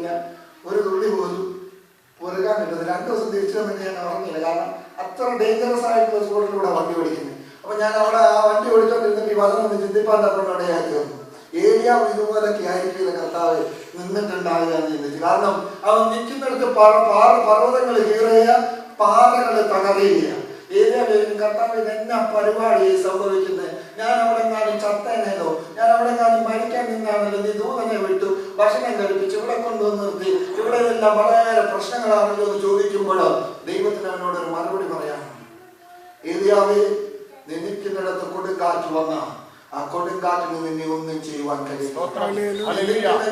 നോക്കിയാൽ ഒരു തുള്ളി പോലും പൊറുക്കാൻ കിട്ടുന്നത്. 2 ദിവസം തിരിച്ചു വന്നിട്ട് ഞാൻ ഉറങ്ങിയില്ല. കാരണം അത്ര ഡേഞ്ചറസ് ആയിട്ടുള്ള സ്പോട്ടിലൂടെ വണ്ടി ഓടിക്കുന്നത്. അപ്പൊ ഞാൻ അവിടെ ആ വണ്ടി ഓടിച്ചോണ്ടിരുന്നിട്ട് ഈ വചനം ഒന്ന് ചിന്തിപ്പാണ്ടപ്പോൾ ഇടയാക്കി വന്നു. ഏലിയാവ് ഇതുപോലൊക്കെ ആയിരിക്കില്ല കർത്താവ് നിന്നിട്ടുണ്ടാവുക എന്ന് ചിന്തിച്ചു. കാരണം അവൻ നിൽക്കുന്നിടത്ത് പർവ്വതങ്ങൾ കീറുക, പാറകൾ തകരുക. ഏലിയാവ് കർത്താവ് ഇതെന്നാ പരിപാടി സംഭവിക്കുന്നത്? ഞാൻ അവിടെ എങ്ങാനും ചത്തേനേലോ, ഞാൻ അവിടെ എങ്ങാനും മരിക്കാൻ നിന്നാണല്ലോ, നീ ദൂതനെ വിട്ടു, ഭക്ഷണം കഴിപ്പിച്ച് ഇവിടെ കൊണ്ടുവന്ന് നിർത്തി, ഇവിടെ എല്ലാം വളരെ പ്രശ്നങ്ങളാണല്ലോ എന്ന് ചോദിക്കുമ്പോൾ ദൈവത്തിന് അവനോടൊരു മറുപടി പറയാനുണ്ട്. ഏലിയാവേ, നിന്നിക്കുന്നിടത്ത് കൊടുങ്കാറ്റ് വന്ന ആ കൊടുങ്കാറ്റിന് നിന്നെ ഒന്നും ചെയ്യുവാൻ കഴിയും.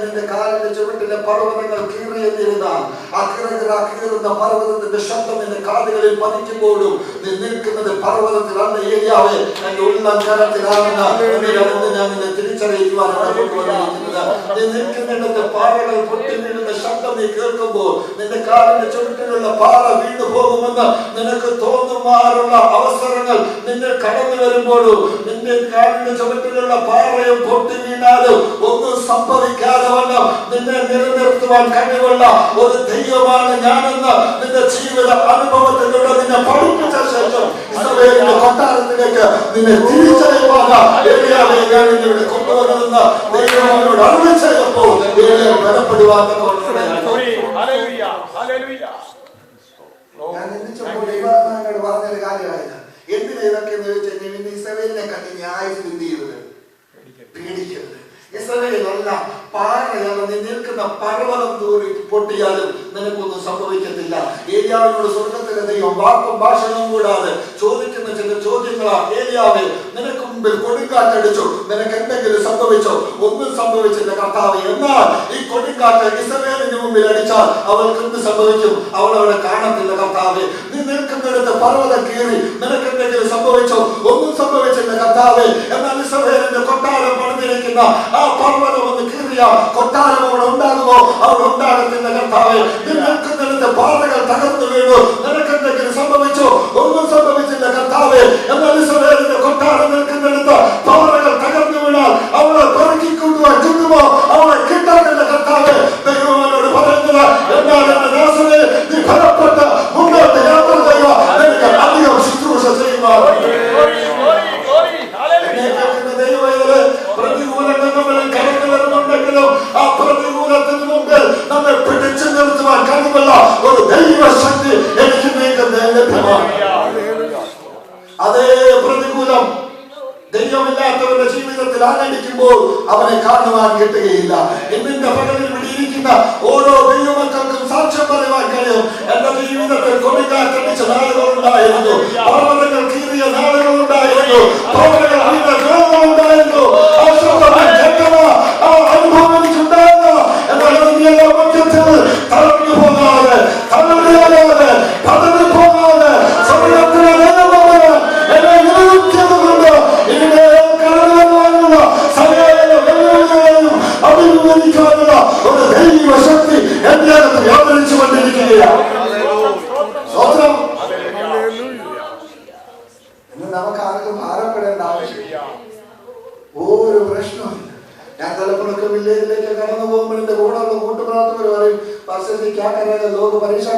നിന്റെ കാലിന്റെ ചുവട്ടിലെ പർവ്വതങ്ങൾ കീറിയെന്നിരുന്നാൽ ആ കീറുന്ന പർവ്വതത്തിന്റെ ശബ്ദം നിന്റെ കാതുകളിൽ പതിക്കുമ്പോഴും നീ നിൽക്കുന്നത് പർവ്വതത്തിലാണ്. ഏലിയാവേ, എന്റെ ഉള്ളം കരത്തിലാണെന്ന് ഞാൻ നിന്നെ തിരിച്ചറിയിക്കുവാനാണ് കൊണ്ടുവന്നിരിക്കുന്നത്. നീ നിൽക്കുന്നിടത്ത് പാറകൾ പൊട്ടി വീഴുന്ന ശബ്ദം നീ കേൾക്കുമ്പോൾ നിന്റെ കാലിന്റെ ചുവട്ടിലുള്ള പാറ വീണു പോകുമെന്ന് നിനക്ക് തോന്നുമാറുള്ള അവസരങ്ങൾ നിന്നെ കടന്നു വരുമ്പോഴും നിന്റെ കാലിന്റെ ചുവട്ടിലുള്ള പാറയും പൊട്ടി വീണാലും ഒന്നും സംഭവിക്കാതെ വണ്ണം നിന്നെ നിലനിർത്തുവാൻ കഴിവുള്ള ഒരു ദൈവമാണ് ഞാനെന്ന് നിന്റെ ജീവിത അനുഭവത്തിലൂടെ നിന്നെ പഠിപ്പിച്ച ശേഷം ഇസ്രായേലിന്റെ കൊട്ടാരത്തിലേക്ക് നിന്നെ തിരിച്ചറിയുവാൻ ഏലിയാവെ ഞാൻ നിന്നെ കൊണ്ടുവരുന്ന ദൈവങ്ങളോട് അരുളി ചെയ്തപ്പോൾ ഏലിയാവ് ബലപ്പെടുവാൻ ഞാൻ നിന്നിച്ചപ്പോൾ ദൈവങ്ങളോട് പറഞ്ഞൊരു കാര്യമായിരുന്നു. എന്തിനാ ഇതൊക്കെ എന്ന് ചോദിച്ചാൽ ഇന്ന് ഇസ്രായേലിനെ കണ്ട് ന്യായത്തിൽ എന്ത് ചെയ്തത്? പേടിക്കരുത്. ഇസ്രായേലല്ല, പാറയല്ല, നീ നിൽക്കുന്ന പർവ്വതം ദൂരി പൊട്ടിയാലും നിനക്കൊന്നും സംഭവിക്കത്തില്ല. ഏലിയാവിനോട് സ്വർഗത്തിലെ ദൈവം വാക്കും ഭാഷണവും കൂടാതെ ചോദിക്കുന്ന ചില ചോദ്യങ്ങളാ. ഏലിയാവേ, നിനക്ക് മുമ്പിൽ കൊടുങ്കാറ്റടിച്ചു, നിനക്ക് എന്തെങ്കിലും സംഭവിച്ചോ? ഒന്നും സംഭവിച്ചില്ല കർത്താവേ. എന്നാൽ ഈ കൊടുങ്കാറ്റ് ഇസ്രായേലിന് മുമ്പിൽ അടിച്ചാൽ അവൾക്ക് എന്ത് സംഭവിക്കും? അവൾ അവിടെ കാണത്തില്ല കർത്താവേ. നീ നിൽക്കുന്നിടത്ത് പർവ്വതം കീറി, നിനക്ക് എന്തെങ്കിലും സംഭവിച്ചോ? ഒന്നും സംഭവിച്ചില്ല കർത്താവേ. എന്നാൽ ഇസ്രായേലിന്റെ കൊട്ടാരം പണിതിരിക്കുന്ന ആ പർവ്വതം ഒന്ന് കീറിയ കൊട്ടാരം അവിടെ ഉണ്ടാകുമോ? അവിടെ ഉണ്ടാകത്തില്ല കർത്താവേ. നീ നിൽക്കുന്നിടത്ത് പാറകൾ തകർന്നു വീണു, നിനക്ക് എന്തെങ്കിലും സംഭവിച്ചോ? ഒന്നും സംഭവിച്ചില്ല കർത്താവേ. എന്നാൽ ഇസ്രായേലിന്റെ കൊട്ടാരം നിൽക്കുന്നിടത്ത് പാറകൾ തകർന്നു വീണാൽ അവളെ പെറുക്കിക്കൊണ്ടുവാൻ കിട്ടുമോ? അവളെ കിട്ടാത്തില്ല കർത്താവേ. ദൈവനോട് പറയുന്നത്, എന്നാൽ എന്റെ ദാസനെ നീ ഫലപ്പെട്ട് മുന്നോട്ട് യാത്ര ചെയ്യുക, എനിക്ക് അധികം ശുശ്രൂഷ ചെയ്യുക. പ്രതികൂലങ്ങൾ നമ്മളിൽ കടന്നു വരുന്നുണ്ടെങ്കിലും ആ പ്രതികൂലത്തിന് മുമ്പിൽ നമ്മെ പിടിച്ചു നിർത്തുവാൻ കഴിവുള്ള ഒരു ദൈവശക്തി എനിക്ക് ലഭ്യമാണ്. അതേ പ്രതികൂലം ദൈവമില്ലാത്തവരുടെ ജീവിതത്തിൽ ആനടിക്കുമ്പോൾ അവനെ കാണുവാൻ കിട്ടുകയില്ല. ഇന്നിന്റെ പകലിൽ വിടിയിരിക്കുന്ന ഓരോ ദൈവമക്കൾക്കും സാക്ഷ്യം പറയുവാൻ കഴിയും. എന്റെ ജീവിതത്തിൽ കൊടുങ്കാറ്റടിച്ച നാളുകളുണ്ടായിരുന്നു, പർവ്വതങ്ങൾ കീറിയ നാളുകളുണ്ടായിരുന്നു, പർവ്വതങ്ങൾ ഉണ്ടായിരുന്നു, അനുഭവം എനിക്കുണ്ടായിരുന്നു. എന്നാൽ മധ്യത്തിൽ തളർന്നു പോകാതെ, തളർന്നു പതറി പോകാതെ സമയത്തിന് എന്നെ നിലനിർത്തിയതുകൊണ്ട് അഭിമുഖീകരിക്കാനുള്ള ഒരു ദൈവശക്തി എന്റെ അകത്ത് വ്യാപരിച്ചു കൊണ്ടിരിക്കുകയാണ്. നമുക്ക് ആർക്കും ഭാരപ്പെടേണ്ട ആവശ്യമില്ല. ഒരു പ്രശ്നമില്ല. ഞാൻ തലപ്പുറക്ക് വില്ലേജിലേക്ക് കടന്നു പോകുമ്പോൾ എന്റെ കൂടെയുള്ള കൂട്ടുപ്രാർത്ഥകർ പറയും, क्या करेगा लोग परेशान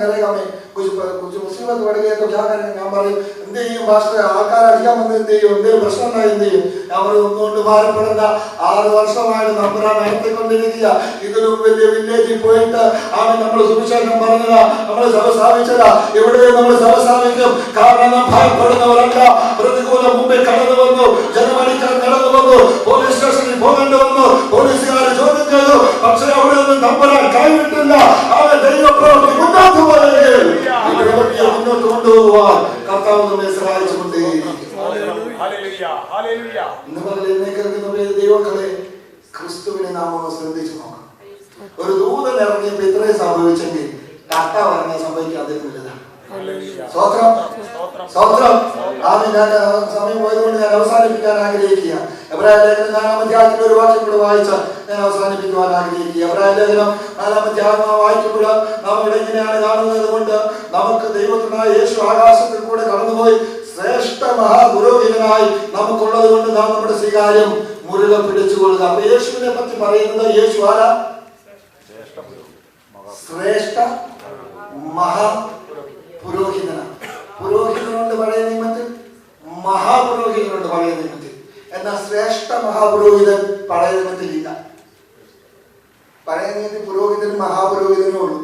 करेगा मैं कुछ मुसीबत बढ़ गई तो क्या करेंगे? ഞാൻ പറയും, എന്ത് ചെയ്യും പാസ്റ്റർ? ആൾക്കാർ അടിക്കാൻ വന്ന് എന്ത് ചെയ്യും? എന്തെങ്കിലും പ്രശ്നം ഉണ്ടായി എന്ത് ചെയ്യും? ഞാൻ പറയും, ഒന്നുകൊണ്ട് ഭാരപ്പെടേണ്ട. 6 വർഷമായിട്ട് നമ്പറാൻ നടത്തിക്കൊണ്ടിരിക്കുക. ഇതിലും വലിയ വില്ലേജിൽ പോയിട്ട് ആണ് നമ്മൾ സുവിശേഷം പറഞ്ഞതാ, നമ്മൾ സഭ സ്ഥാപിച്ചതാ. എവിടെയും നമ്മൾ സഭ സ്ഥാപിക്കും. കാരണം ഭയപ്പെടുന്നവരല്ല. പ്രതികൂലം മുമ്പിൽ കടന്നു വന്നു, ജനമണിക്കാൻ കടന്നു വന്നു, പോലീസ് സ്റ്റേഷനിൽ പോകേണ്ടി വന്നു, പോലീസുകാരെ ചോദ്യം ചെയ്തു. പക്ഷെ അവിടെ ഒന്നും നമ്പറാൻ കൈവിട്ടില്ല. അവരെ ദൈവപ്രവൃത്തി മുന്നോട്ട് പോയെങ്കിൽ മുന്നോട്ട് കൊണ്ടുപോകുവാൻ കർത്താവ് നമ്മെ സഹായിച്ചുകൊണ്ടേയിരിക്കും. ഇന്ന് പകൽ എന്നെ കേൾക്കുന്ന ദൈവങ്ങളെ, ക്രിസ്തുവിനെ നാം ഒന്ന് ശ്രദ്ധിച്ചു നോക്കാം. ഒരു ദൂതൻ ഇറങ്ങിയപ്പോ ഇത്രയും സംഭവിച്ചെങ്കിൽ കർത്താവ് ഇറങ്ങിയ സംഭവിക്കാതിരുന്നില്ലതാണ്. സ്വത്രം സ്വത്രം. ഞാൻ സമയം പോയതുകൊണ്ട് ഞാൻ അവസാനിപ്പിക്കാൻ ആഗ്രഹിക്കുക. എബ്രായ ലേഖനം 4-ാം അധ്യായത്തിൽ ഒരു വാക്യം കൂടെ വായിച്ച് ഞാൻ അവസാനിപ്പിക്കുവാൻ ആഗ്രഹിക്കുക. എബ്രായ ലേഖനം 4-ാം അധ്യായം വായിക്കുമ്പോൾ നാം ഇവിടെ ഇങ്ങനെയാണ് കാണുന്നത് കൊണ്ട് നമുക്ക് ദൈവത്തിനായ യേശു ആകാശത്തിൽ കൂടെ കടന്നുപോയി ശ്രേഷ്ഠ മഹാപുരോഹിതനായി നമുക്കുള്ളത് കൊണ്ട് നാം നമ്മുടെ സ്വീകാര്യം മുറുകെ പിടിച്ചുകൊള്ളുക. അപ്പൊ യേശുവിനെ പറ്റി പറയുന്നത്, യേശു ആരാ? ശ്രേഷ്ഠ മഹാപുരോഹിതനാണ്. പുരോഹിതനുണ്ട് പഴയ നിയമത്തിൽ, മഹാപുരോഹിതനുണ്ട് പഴയ നിയമത്തിൽ. എന്നാൽ ശ്രേഷ്ഠ മഹാപുരോഹിതൻ പഴയ നിയമത്തിൽ ഇല്ല. പഴയ നിയമത്തിൽ പുരോഹിതനും മഹാപുരോഹിതനും ഉള്ളൂ.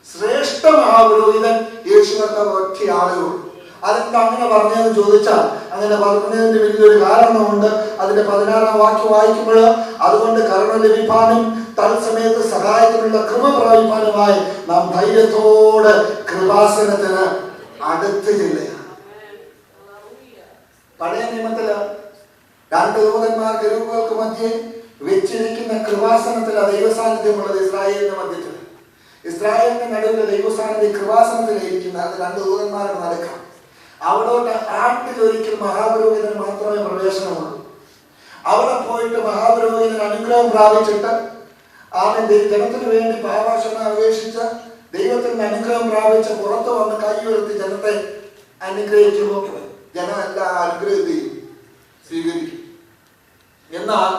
ശ്രേഷ്ഠ മഹാപുരോഹിതൻ യേശു കർത്താവ് ഒറ്റ ആളേ ഉള്ളൂ. അതെന്താ അങ്ങനെ പറഞ്ഞതെന്ന് ചോദിച്ചാൽ, അങ്ങനെ പറഞ്ഞതിന്റെ വലിയൊരു കാരണമുണ്ട്. അതിന്റെ 16-ാം വാക്യം വായിക്കുമ്പോൾ, അതുകൊണ്ട് കരുണ ലഭിപ്പാനും തത്സമയത്ത് സഹായത്തിനുള്ള കൃപ പ്രാപിപ്പാനുമായി നാം ധൈര്യത്തോടെ കൃപാസനത്തിന് അടുത്ത് ചെല്ലുക. പഴയ നിയമത്തില് 2 ദൂതന്മാർ കെരൂബുകൾക്ക് മധ്യേ വെച്ചിരിക്കുന്ന കൃപാസനത്തില ദൈവസാന്നിധ്യമുള്ളത് ഇസ്രായേലിന്റെ മധ്യത്തിൽ. ഇസ്രായേലിന്റെ നടുവിലെ ദൈവസാന്നിധ്യം കൃപാസനത്തിലിരിക്കുന്ന 2 ദൂതന്മാരുടെ നടക്കാം. അവിടോട്ട് ആണ്ടിലൊരിക്കൽ മഹാപുരോഹിതന് മാത്രമേ പ്രവേശനമുള്ളൂ. അവിടെ പോയിട്ട് മഹാപുരോഹിതൻ അനുഗ്രഹം പ്രാപിച്ചിട്ട് ജനത്തിന് വേണ്ടി പാപക്ഷമ അപേക്ഷിച്ച് ദൈവത്തിന്റെ അനുഗ്രഹം പ്രാപിച്ച് പുറത്തു വന്ന് കൈ ഉയർത്തി ജനത്തെ അനുഗ്രഹിക്കുമ്പോൾ ജനം എല്ലാ അനുഗ്രഹത്തെയും സ്വീകരിക്കും. എന്നാൽ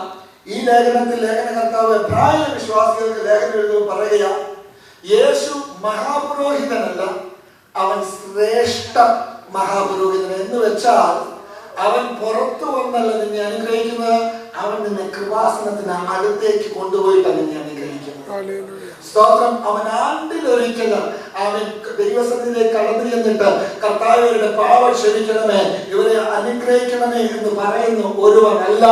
ഈ ലേഖനത്തിൽ ലേഖനകർത്താവ് എബ്രായ വിശ്വാസികൾക്ക് ലേഖനം എഴുതുമ്പോൾ പറയുക, യേശു മഹാപുരോഹിതനല്ല, അവൻ ശ്രേഷ്ഠ മഹാപുരോഹിതൻ. എന്ന് വെച്ചാൽ അവൻ പുറത്തു വന്നല്ല നിന്നെ അനുഗ്രഹിക്കുന്നത്, അവൻ നിന്നെ കൃപാസനത്തിന് അടുത്തേക്ക് കൊണ്ടുപോയിട്ടാണ് നിന്നെ അനുഗ്രഹിക്കുന്നത്. സ്തോത്രം. അവൻ ആണ്ടിലൊരിക്കലും അവൻ ദൈവസന്നിധിയിലേക്ക് കടന്നു ചെന്നിട്ട് കർത്താവരുടെ പാപം ക്ഷമിക്കണമേ, ഇവരെ അനുഗ്രഹിക്കണമേ എന്ന് പറയുന്ന ഒരുവനല്ല.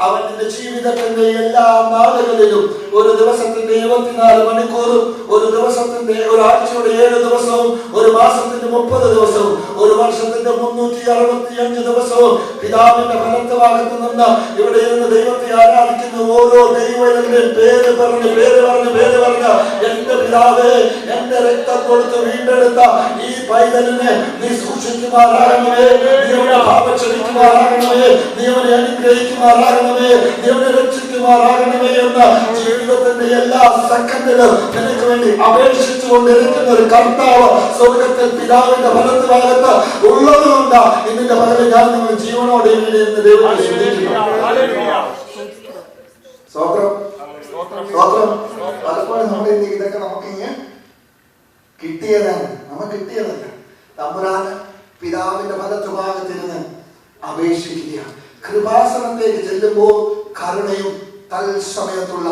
അവൻ നിന്റെ ജീവിതത്തിന്റെ എല്ലാ നാളുകളിലും, ഒരു ദിവസത്തിന്റെ 24 മണിക്കൂറും, ഒരു ദിവസത്തിന്റെ ഒരാഴ്ചയുടെ 7 ദിവസവും, ഒരു മാസത്തിന്റെ 30 ദിവസവും, ഒരു വർഷത്തിന്റെ 365 ദിവസവും പിതാവിന്റെ ഫലത്ത് ഭാഗത്ത് നിന്ന് ഇവിടെ ഇരുന്ന് ദൈവത്തെ ആരാധിക്കുന്ന ഓരോ ദൈവത്തിന്റെ പേര് പറഞ്ഞ് എന്റെ പിതാവേ, എന്റെ രക്തം കൊടുത്ത് വീണ്ടെടുത്ത ഈ പൈതലിനെ നീ സൂക്ഷിക്കുമാറാകണമേ, നീ അവനെ പാപം ക്ഷമിക്കുമാറാകണമേ, നീ അവനെ അനുഗ്രഹിക്കുമാറാകണമേ, നീ അവനെ രക്ഷിക്കുമാറാകണമേ എന്ന് ജീവിതത്തിന്റെ എല്ലാ സെക്കൻഡിലും നിനക്ക് വേണ്ടി അപേക്ഷിച്ചു കൊണ്ടിരിക്കുന്ന ഒരു കർത്താവ് സ്വർഗത്തിൽ പിതാവിന്റെ ഫലത്ത് ഭാഗത്ത് ഉള്ളതുകൊണ്ട് ഇതിന്റെ പകരം ഞാൻ നിങ്ങൾ ജീവനോടെ എന്ന് ദൈവത്തെ ശ്രദ്ധിക്കുന്നു. പലപ്പോഴും നമ്മുടെ ഇതൊക്കെ നമുക്കിങ്ങനെ കിട്ടിയതാണ്, നമുക്ക് കിട്ടിയതല്ല. തമ്പുരാന് പിതാവിന്റെ ഫലത്ത് ഭാഗത്തിരുന്ന് അപേക്ഷിക്കുകയാണ്. കൃപാസനത്തേക്ക് ചെല്ലുമ്പോൾ കരുണയും തൽസമയത്തുള്ള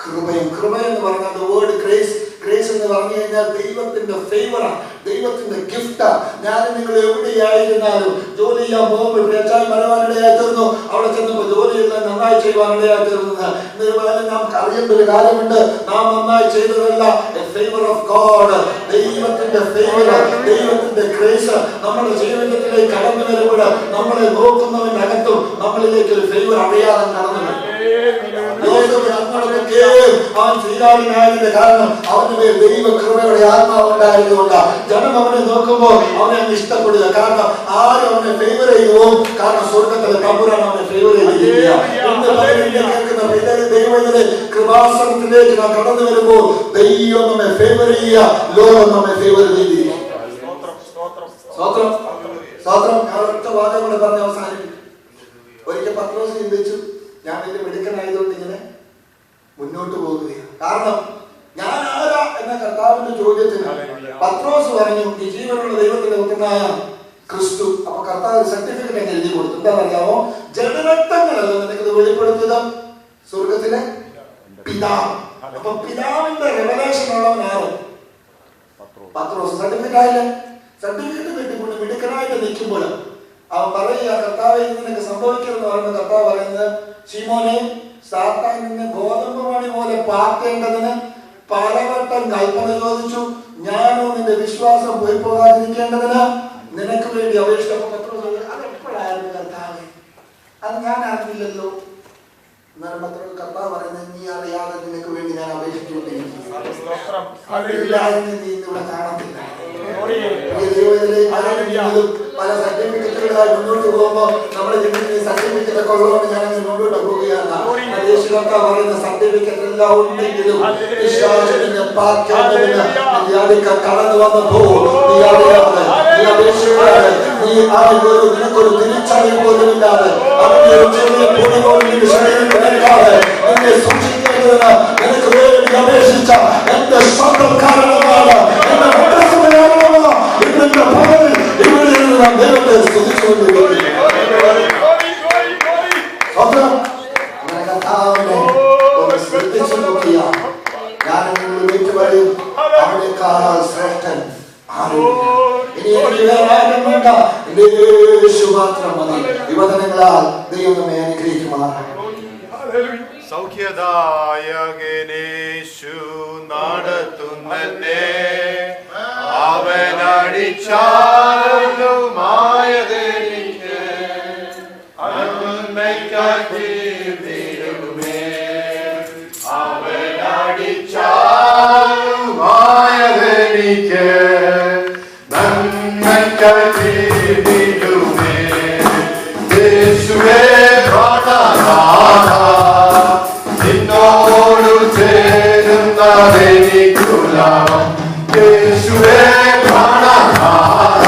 കൃപയും. കൃപ എന്ന് പറഞ്ഞാൽ വേർഡ് ഗ്രേസ്. ഗ്രേസ് എന്ന് പറഞ്ഞു കഴിഞ്ഞാൽ ദൈവത്തിന്റെ ഫേവറാണ്, ദൈവത്തിന്റെ ഗിഫ്റ്റാ. ഞാൻ നിങ്ങൾ എവിടെയായിരുന്നാലും ജോലി ചെയ്യാൻ പോകുമ്പോൾ അച്ചായി മരവാനിടയായി തീർന്നു, അവിടെ ചെന്നപ്പോൾ ജോലിയെല്ലാം നന്നായി ചെയ്യുവാനിടയായി തീർന്നത്. എന്നിരുന്നാലും നാം അറിയേണ്ട ഒരു കാര്യമുണ്ട്, നാം നന്നായി ചെയ്തതല്ല, ഫേവർ ഓഫ് ഗോഡ്, ദൈവത്തിന്റെ ഫേവർ, ദൈവത്തിന്റെ ഗ്രേസ് നമ്മുടെ ജീവിതത്തിലേക്ക് കടന്നു വരുമ്പോൾ നമ്മളെ നോക്കുന്നവനകത്തും നമ്മളിലേക്ക് ഒരു ഫേവർ അറിയാതെ കടന്നു വരും. അവൻ ശ്രീരാമനായതിന്റെ കാരണം അവന്റെ മേൽ ദൈവ കൃപയുടെ ആത്മാവുണ്ടായതുകൊണ്ട് ജനം അവനെ നോക്കുമ്പോൾ അവനെ ഇഷ്ടപ്പെടുക. കാരണം ആരും അവനെ ഫേവർ ചെയ്യുമോ? കാരണം സ്വർഗത്തിലെ തമ്പുരാൻ അവനെ ഫേവർ ചെയ്യുക. ദൈവത്തിലെ കൃപാസനത്തിലേക്ക് നാം കടന്നു വരുമ്പോൾ ദൈവം നമ്മെ ഫേവർ ചെയ്യുക, ലോകം നമ്മെ ഫേവർ ചെയ്യുക. ഒറ്റ വാദം കൂടെ പറഞ്ഞ് അവസാനിപ്പിക്കും. ഒരിക്കൽ പത്രോസ് ചിന്തിച്ചു, ഞാൻ വലിയ മിടുക്കനായതുകൊണ്ട് ഇങ്ങനെ മുന്നോട്ട് പോകുകയാണ്. കാരണം ഞാൻ ആരാ എന്ന കർത്താവിന്റെ ചോദ്യത്തിന് പത്രോസ് പറഞ്ഞു, ഈ ജീവനുള്ള ദൈവത്തിന്റെ പുത്രനായ ക്രിസ്തു. അപ്പൊ കർത്താവ് സർട്ടിഫിക്കറ്റ് അങ്ങ് എഴുതി കൊടുത്തു. എന്താ അറിയാമോ? ജഡരക്തങ്ങളല്ല നിനക്ക് വെളിപ്പെടുത്തിയത് സ്വർഗത്തിലെ പിതാവ്. അപ്പൊ പിതാവിന്റെ റെവലേഷൻ ഉള്ളവനാണ് പത്രോസ്. സർട്ടിഫിക്കറ്റ് ആയില്ലേ? സർട്ടിഫിക്കറ്റ് കിട്ടിക്കൊണ്ട് മിടുക്കനായിട്ട് നിൽക്കുമ്പോൾ അവൻ പറയുക, കർത്താവ് നിനക്ക് സംഭവിക്കരുതെന്ന് പറയുമ്പോൾ കർത്താവ് പറയുന്നത്, ശീമോനെ, സാത്താൻ നിന്നെ ഗോതമ്പ് മണി പോലെ പാർക്കേണ്ടതിന് പലവട്ടം കൽപ്പന ചോദിച്ചു, ഞാനോ നിന്റെ വിശ്വാസം പോയി പോകാതിരിക്കേണ്ടതിന് നിനക്ക് വേണ്ടി അപേക്ഷിച്ചപ്പോൾ അതെപ്പോഴായിരുന്നു കർത്താവ്? അത് ഞാൻ അറിഞ്ഞില്ലല്ലോ. എന്നാലും പത്രോസ് കർത്താവ് പറയുന്നത്, നീ അറിയാതെ നിനക്ക് വേണ്ടി ഞാൻ അപേക്ഷിച്ചുകൊണ്ടിരിക്കുന്നു. നീ ഇന്നിവിടെ കാണത്തില്ല. പല സർട്ടിഫിക്കറ്റുകളായി മുന്നോട്ട് പോകുമ്പോൾ നമ്മുടെ ജീവിതത്തിൽ സർട്ടിഫിക്കറ്റ് ഒക്കെ ഉള്ളതുകൊണ്ട് ഞാൻ മുന്നോട്ട് പോവുകയാണ്. പറയുന്ന സർട്ടിഫിക്കറ്റ് എല്ലാം ഉണ്ടെങ്കിലും കടന്നു വന്നപ്പോ നീ അറിയാതെ, നീ അപേക്ഷിക്കാതെ, നീ നിനക്കൊരു തിരിച്ചറിവ് പോലും ഇല്ലാതെ, അവന്റെ ഒരു ചെറിയ പൊടി പോലും ശരീരത്തിൽ നിന്നെ സൂക്ഷിക്കേണ്ടതിന് നിനക്ക് വേണ്ടി അപേക്ഷിച്ച എന്റെ സ്വന്തം യേശു മാത്രം മതി. വിവദനങ്ങളാൽ ദൈവം നമ്മെ അനുഗ്രഹിക്കുമാറാകട്ടെ. സൗഖ്യദായകനേശു നടത്തുന്നെ അവനടിച്ചാലുമായതെനിക്ക് നന്മയ്ക്കായി തീരുമേ. അവനടിച്ചാലുമായതെനിക്ക് നന്മയ്ക്കായി തീരുമേ. യേശുവേ പ്രാണനാഥ നിന്നോടു ചേരുന്നതെനിക്കുലാഭം. യേശുവേ പ്രാണനാഥ